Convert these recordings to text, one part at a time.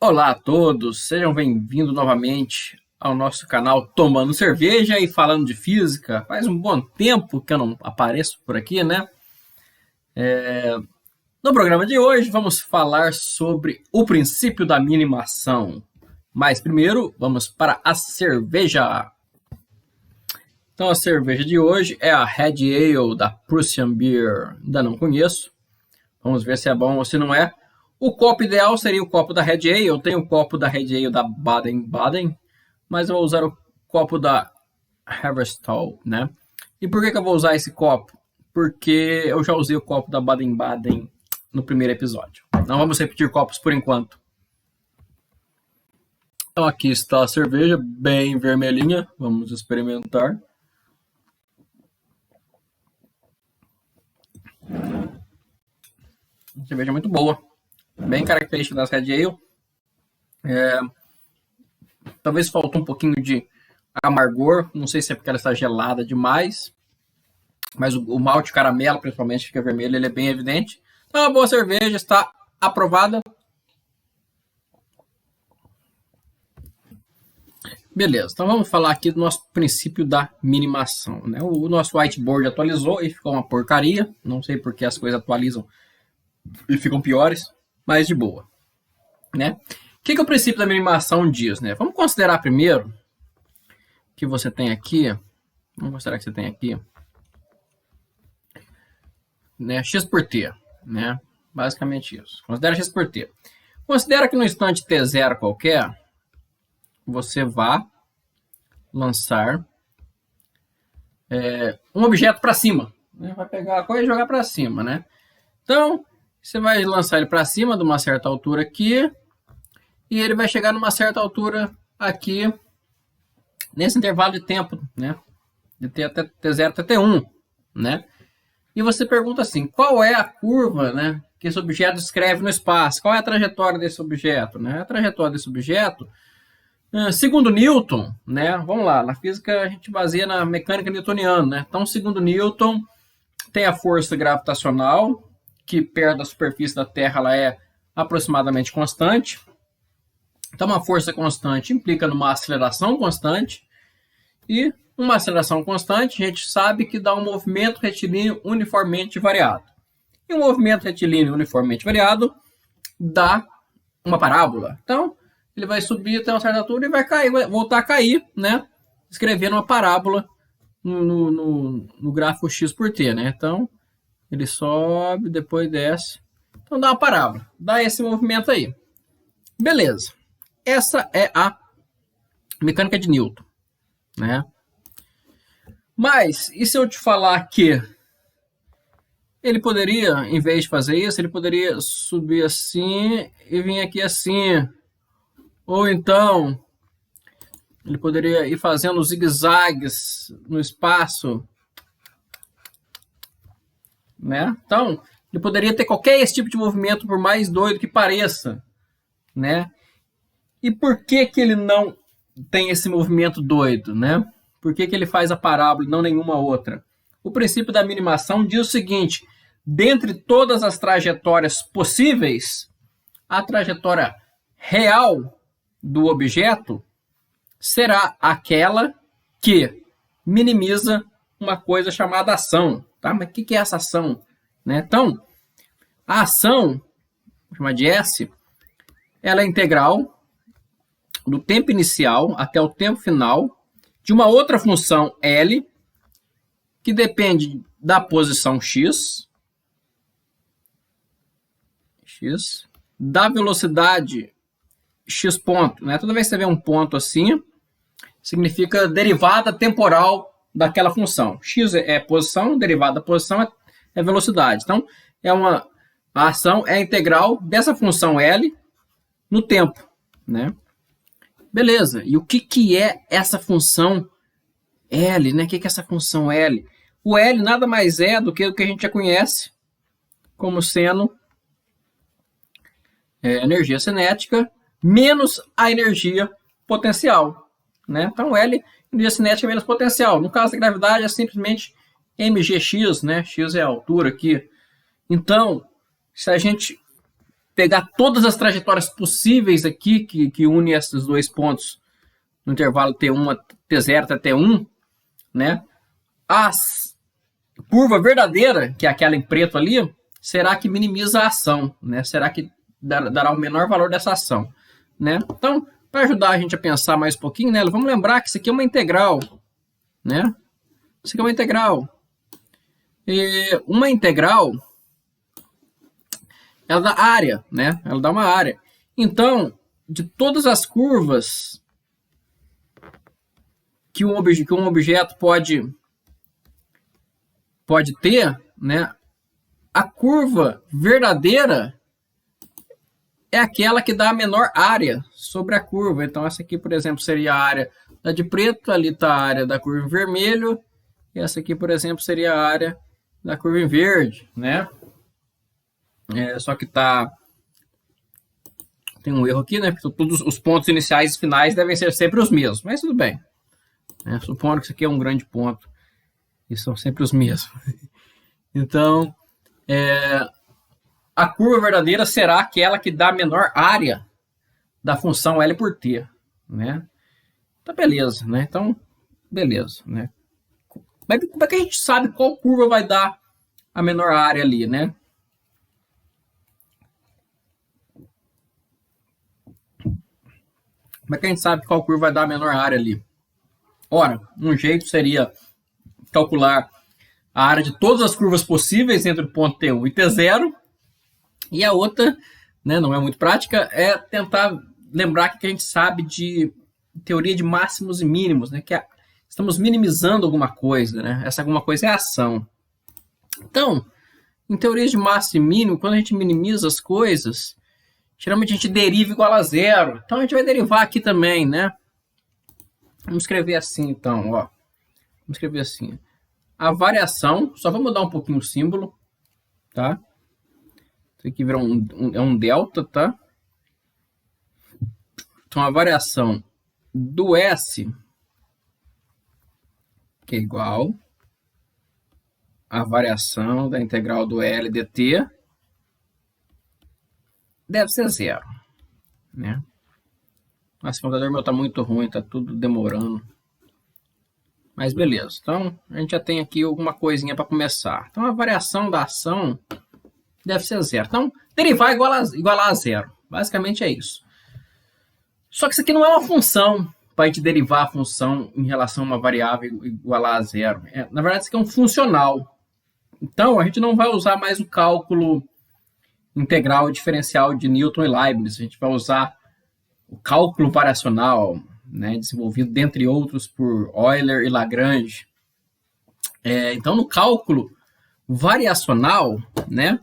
Olá a todos, sejam bem-vindos novamente ao nosso canal Tomando Cerveja e Falando de Física. Faz um bom tempo que eu não apareço por aqui, né? No programa de hoje vamos falar sobre o princípio da minimação. Mas primeiro vamos para a cerveja. Então a cerveja de hoje é a Red Ale da Prussian Beer. Ainda não conheço. Vamos ver se é bom ou se não é. O copo ideal seria o copo da Red Ale. Eu tenho o copo da Red Ale da Baden-Baden, mas eu vou usar o copo da Haverstall, né? E por que eu vou usar esse copo? Porque eu já usei o copo da Baden-Baden no primeiro episódio. Não vamos repetir copos por enquanto. Então aqui está a cerveja, bem vermelhinha. Vamos experimentar. Uma cerveja muito boa. Bem característica das Red Ale. Talvez faltou um pouquinho de amargor. Não sei se é porque ela está gelada demais. Mas o malte caramelo, principalmente, fica vermelho. Ele é bem evidente. Então, uma boa cerveja. Está aprovada. Beleza. Então, vamos falar aqui do nosso princípio da minimação, né? O nosso whiteboard atualizou e ficou uma porcaria. Não sei porque as coisas atualizam e ficam piores. Mas de boa, né? O que o princípio da minimação diz, né? Vamos considerar primeiro que você tem aqui, vamos considerar que você tem aqui, né? X por T, né? Basicamente isso. Considera X por T. Considera que no instante T0 qualquer, você vá lançar um objeto para cima, né? Vai pegar a coisa e jogar para cima, né? Então, você vai lançar ele para cima de uma certa altura aqui e ele vai chegar numa certa altura aqui nesse intervalo de tempo, né? De T até T0 até T1, né? E você pergunta assim, qual é a curva, né, que esse objeto descreve no espaço? Qual é a trajetória desse objeto, né? A trajetória desse objeto, segundo Newton, né? Vamos lá, na física a gente baseia na mecânica newtoniana, né? Então, segundo Newton, tem a força gravitacional, que perto da superfície da Terra ela é aproximadamente constante. Então, uma força constante implica numa aceleração constante. E uma aceleração constante, a gente sabe que dá um movimento retilíneo uniformemente variado. E um movimento retilíneo uniformemente variado dá uma parábola. Então, ele vai subir até uma certa altura e vai cair, vai voltar a cair, né? Escrevendo uma parábola no gráfico X por T, né? Então, ele sobe, depois desce. Então dá uma parábola. Dá esse movimento aí. Beleza. Essa é a mecânica de Newton, né? Mas, e se eu te falar que ele poderia, em vez de fazer isso, ele poderia subir assim e vir aqui assim. Ou então, ele poderia ir fazendo zigue-zagues no espaço, né? Então, ele poderia ter qualquer esse tipo de movimento, por mais doido que pareça, né? E por que que ele não tem esse movimento doido, né? Por que que ele faz a parábola e não nenhuma outra? O princípio da minimação diz o seguinte, dentre todas as trajetórias possíveis, a trajetória real do objeto será aquela que minimiza uma coisa chamada ação. Tá? Mas o que é essa ação? Né? Então, a ação, vou chamar de S, ela é integral do tempo inicial até o tempo final de uma outra função L que depende da posição x, da velocidade x ponto. Né? Toda vez que você vê um ponto assim, significa derivada temporal daquela função. X é posição, derivada da posição é velocidade. Então, a ação é a integral dessa função L no tempo, né? Beleza. E o que é essa função L, né? O que é essa função L? O L nada mais é do que o que a gente já conhece como sendo energia cinética menos a energia potencial, né? Então, L, energia cinética menos potencial. No caso da gravidade, é simplesmente mgx, né? X é a altura aqui. Então, se a gente pegar todas as trajetórias possíveis aqui que unem esses dois pontos no intervalo T1, T0 até T1, né? A curva verdadeira, que é aquela em preto ali, será que minimiza a ação, né? Será que dará o menor valor dessa ação, né? Então, para ajudar a gente a pensar mais um pouquinho, né? Vamos lembrar que isso aqui é uma integral, né? Isso aqui é uma integral. E uma integral, ela dá área, né? Ela dá uma área. Então, de todas as curvas que um objeto pode ter, né? A curva verdadeira é aquela que dá a menor área sobre a curva. Então, essa aqui, por exemplo, seria a área da de preto, ali está a área da curva em vermelho, e essa aqui, por exemplo, seria a área da curva em verde, né? Só que tem um erro aqui, né? Porque todos os pontos iniciais e finais devem ser sempre os mesmos, mas tudo bem. Supondo que isso aqui é um grande ponto, e são sempre os mesmos. Então, a curva verdadeira será aquela que dá a menor área da função L por T, né? Então, beleza, né? Então, beleza, né? Mas como é que a gente sabe qual curva vai dar a menor área ali, né? Como é que a gente sabe qual curva vai dar a menor área ali? Ora, um jeito seria calcular a área de todas as curvas possíveis entre o ponto T1 e T0. E a outra, né, não é muito prática, é tentar lembrar que a gente sabe de teoria de máximos e mínimos, né? Que estamos minimizando alguma coisa, né? Essa alguma coisa é a ação. Então, em teoria de máximo e mínimo, quando a gente minimiza as coisas, geralmente a gente deriva igual a zero. Então, a gente vai derivar aqui também, né? Vamos escrever assim, então, ó. Vamos escrever assim. A variação, só vou mudar um pouquinho o símbolo, tá? Isso aqui virou um delta, tá? Então, a variação do S, que é igual a variação da integral do L dt, deve ser zero, né? Nossa, o computador meu tá muito ruim, tá tudo demorando. Mas beleza, então a gente já tem aqui alguma coisinha para começar. Então a variação da ação deve ser zero. Então, derivar igual a zero. Basicamente é isso. Só que isso aqui não é uma função para a gente derivar a função em relação a uma variável igual a zero. Na verdade, isso aqui é um funcional. Então, a gente não vai usar mais o cálculo integral diferencial de Newton e Leibniz. A gente vai usar o cálculo variacional, né, desenvolvido, dentre outros, por Euler e Lagrange. Então, no cálculo variacional, né,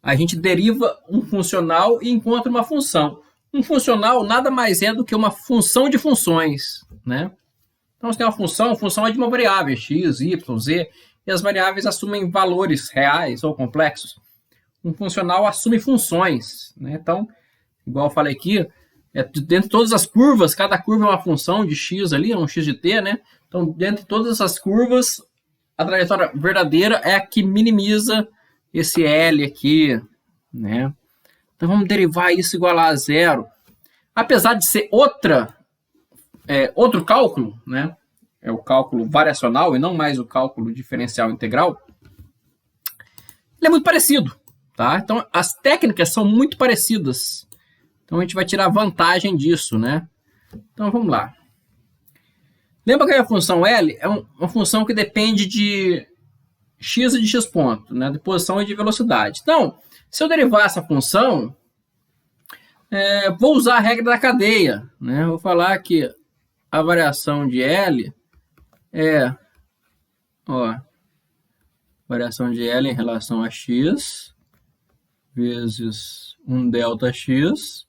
a gente deriva um funcional e encontra uma função. Um funcional nada mais é do que uma função de funções, né? Então, você tem uma função, a função é de uma variável, x, y, z, e as variáveis assumem valores reais ou complexos. Um funcional assume funções, né? Então, igual eu falei aqui, dentro de todas as curvas, cada curva é uma função de x ali, um x de t, né? Então, dentro de todas essas curvas, a trajetória verdadeira é a que minimiza esse L aqui, né? Então, vamos derivar isso igual a zero. Apesar de ser outro cálculo, né? É o cálculo variacional e não mais o cálculo diferencial integral. Ele é muito parecido, tá? Então, as técnicas são muito parecidas. Então, a gente vai tirar vantagem disso, né? Então, vamos lá. Lembra que a função L é uma função que depende de x e de x ponto, né? De posição e de velocidade. Então, se eu derivar essa função, vou usar a regra da cadeia, né? Vou falar que a variação de L é, variação de L em relação a x vezes 1 delta x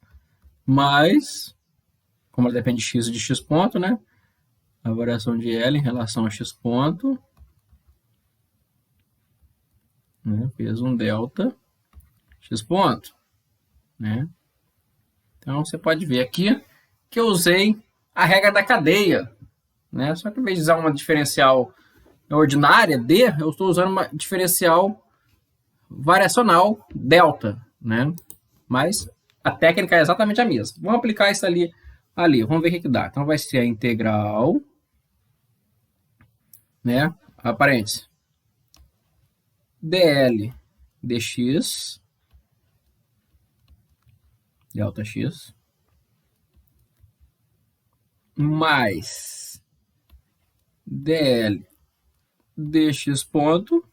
mais, como ela depende de x e de x ponto, né? A variação de L em relação a x ponto, né? Vezes 1 delta x ponto, né? Então, você pode ver aqui que eu usei a regra da cadeia, né? Só que em vez de usar uma diferencial ordinária, D, eu estou usando uma diferencial variacional, delta, né? Mas a técnica é exatamente a mesma. Vamos aplicar isso ali. Vamos ver o que dá. Então vai ser a integral, né? A parênteses. dl dx delta x mais dl dx ponto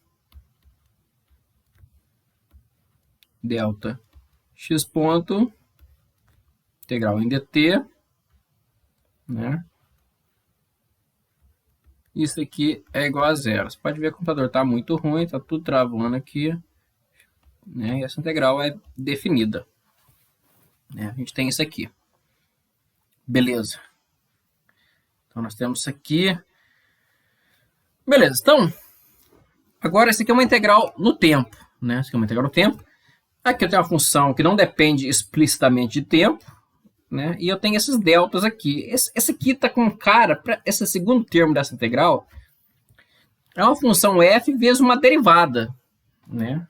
delta x ponto integral em dt, né? Isso aqui é igual a zero. Você pode ver que o computador está muito ruim, está tudo travando aqui, né? E essa integral é definida, né? A gente tem isso aqui. Beleza. Então nós temos isso aqui. Beleza. Então, agora esse aqui é uma integral no tempo, né? Esse aqui é uma integral no tempo. Aqui eu tenho uma função que não depende explicitamente de tempo, né? E eu tenho esses deltas aqui. Esse aqui está com cara, para esse segundo termo dessa integral, é uma função f vezes uma derivada, né?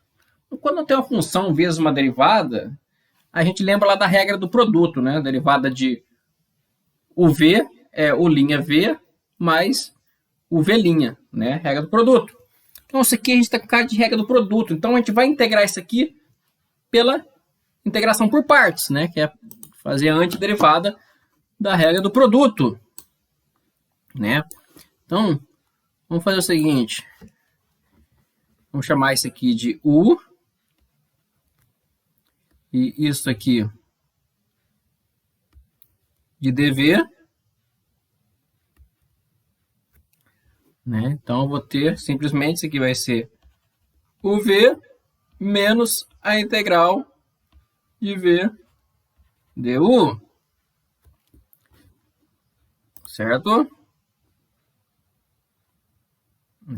Quando eu tenho uma função vezes uma derivada, a gente lembra lá da regra do produto, né? Derivada de o v é o' v mais o v', né? Regra do produto. Então isso aqui a gente está com cara de regra do produto. Então a gente vai integrar isso aqui pela integração por partes, né? Que é fazer a antiderivada da regra do produto, né? Então, vamos fazer o seguinte. Vamos chamar isso aqui de u. E isso aqui de dv. Né? Então, eu vou ter simplesmente isso aqui vai ser o v menos a integral de v du. Certo?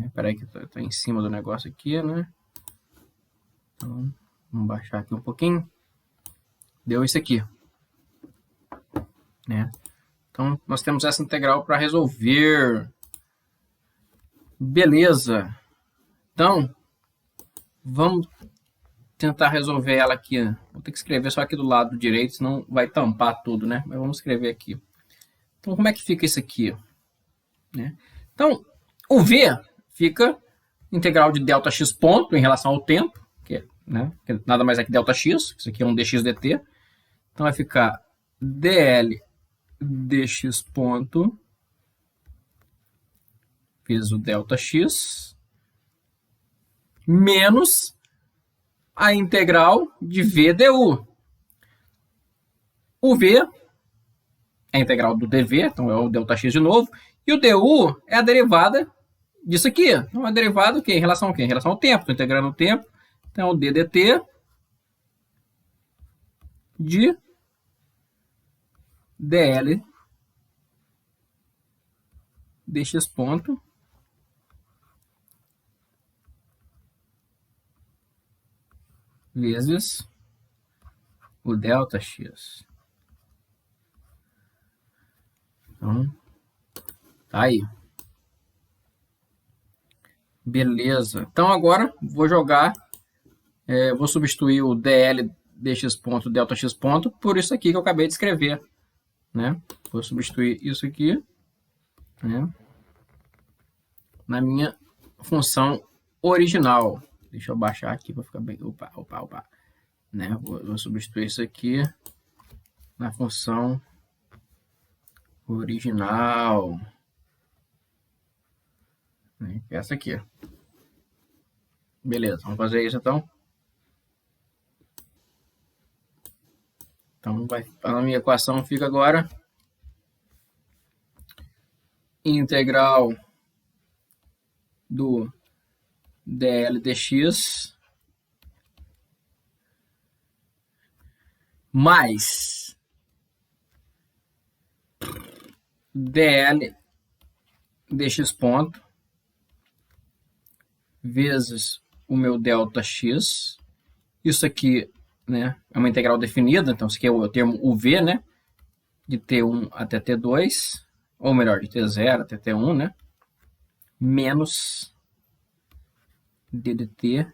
Espera aí que eu tô em cima do negócio aqui, né? Então, vamos baixar aqui um pouquinho. Deu isso aqui. Né? Então, nós temos essa integral para resolver. Beleza. Então, vamos tentar resolver ela aqui. Vou ter que escrever só aqui do lado direito, senão vai tampar tudo, né? Mas vamos escrever aqui. Então, como é que fica isso aqui? Né? Então, o v fica integral de delta x ponto em relação ao tempo, que nada mais é que delta x, isso aqui é um dx dt. Então, vai ficar dl dx ponto vezes o delta x menos a integral de v du. O v é a integral do dv, então é o delta x de novo, e o du é a derivada disso aqui. Então, a derivada em relação ao quê? Em relação ao tempo. Estou integrando o tempo. Então, o ddt de dl dx ponto vezes o delta x. Então, tá aí. Beleza. Então, agora vou jogar, vou substituir o dl dx ponto, delta x ponto, por isso aqui que eu acabei de escrever. Né? Vou substituir isso aqui, né, na minha função original. Deixa eu baixar aqui para ficar bem. Opa. Né? Vou substituir isso aqui na função original. Né? Essa aqui. Beleza, vamos fazer isso então. Então, a minha equação fica agora integral do dl dx mais dl dx ponto vezes o meu delta x. Isso aqui, né, é uma integral definida, então isso aqui é o termo uv, né, de t1 até t2, ou melhor, de t0 até t1, né, menos ddt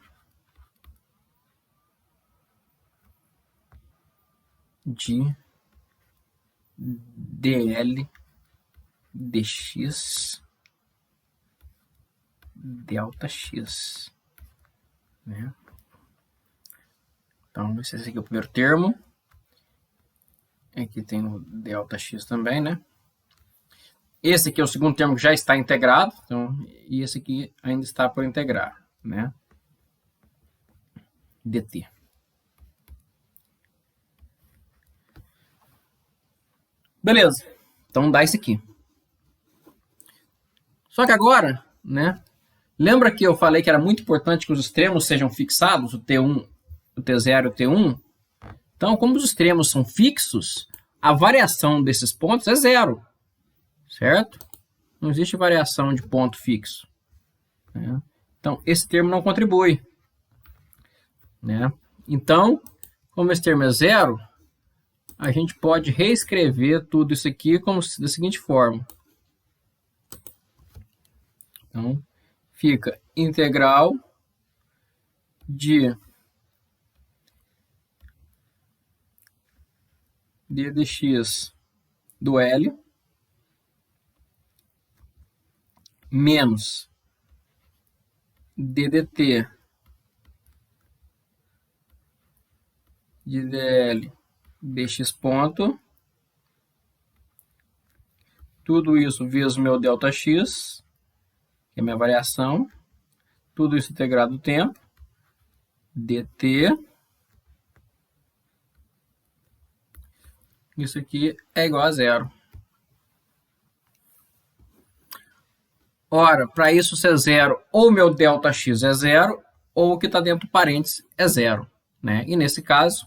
de dl dx delta x, né? Então, esse aqui é o primeiro termo. Aqui tem o delta x também, né? Esse aqui é o segundo termo que já está integrado, então, e esse aqui ainda está por integrar, né? dt. Beleza, então dá isso aqui. Só que agora, né? Lembra que eu falei que era muito importante que os extremos sejam fixados, o T1, o T0 e o T1? Então, como os extremos são fixos, a variação desses pontos é zero, certo? Não existe variação de ponto fixo, né? Então, esse termo não contribui, né? Então, como esse termo é zero, a gente pode reescrever tudo isso aqui como da seguinte forma. Então, fica integral de d dx do L menos d dt de dl dx ponto, tudo isso vezes o meu delta x, que é a minha variação, tudo isso integrado no tempo, dt, isso aqui é igual a zero. Ora, para isso ser zero, ou meu delta x é zero, ou o que está dentro do parênteses é zero, né? E nesse caso,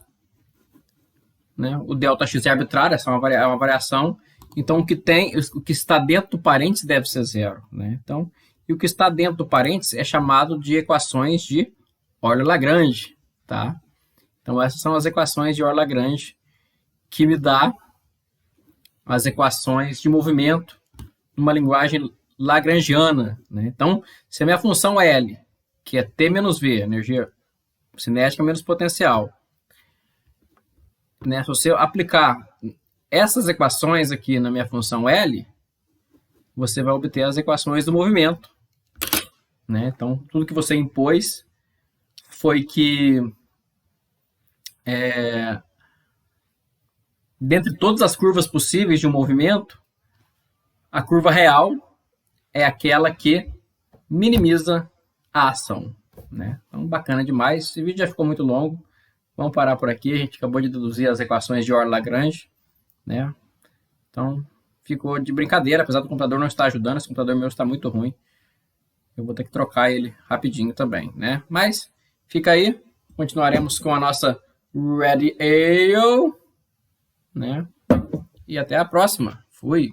né, o delta x é arbitrário, essa é uma variação, então o que está dentro do parênteses deve ser zero, né? Então, e o que está dentro do parênteses é chamado de equações de Euler-Lagrange, tá? Então, essas são as equações de Euler-Lagrange que me dá as equações de movimento numa linguagem lagrangiana, né? Então, se a minha função é L, que é T menos V, energia cinética menos potencial, né? Se você aplicar essas equações aqui na minha função L, você vai obter as equações do movimento, né? Então, tudo que você impôs foi que dentre todas as curvas possíveis de um movimento, a curva real é aquela que minimiza a ação, né? Então, bacana demais. Esse vídeo já ficou muito longo. Vamos parar por aqui. A gente acabou de deduzir as equações de Euler-Lagrange, né? Então, ficou de brincadeira, apesar do computador não estar ajudando. Esse computador meu está muito ruim. Eu vou ter que trocar ele rapidinho também, né? Mas, fica aí. Continuaremos com a nossa Ready Ale, né? E até a próxima. Fui!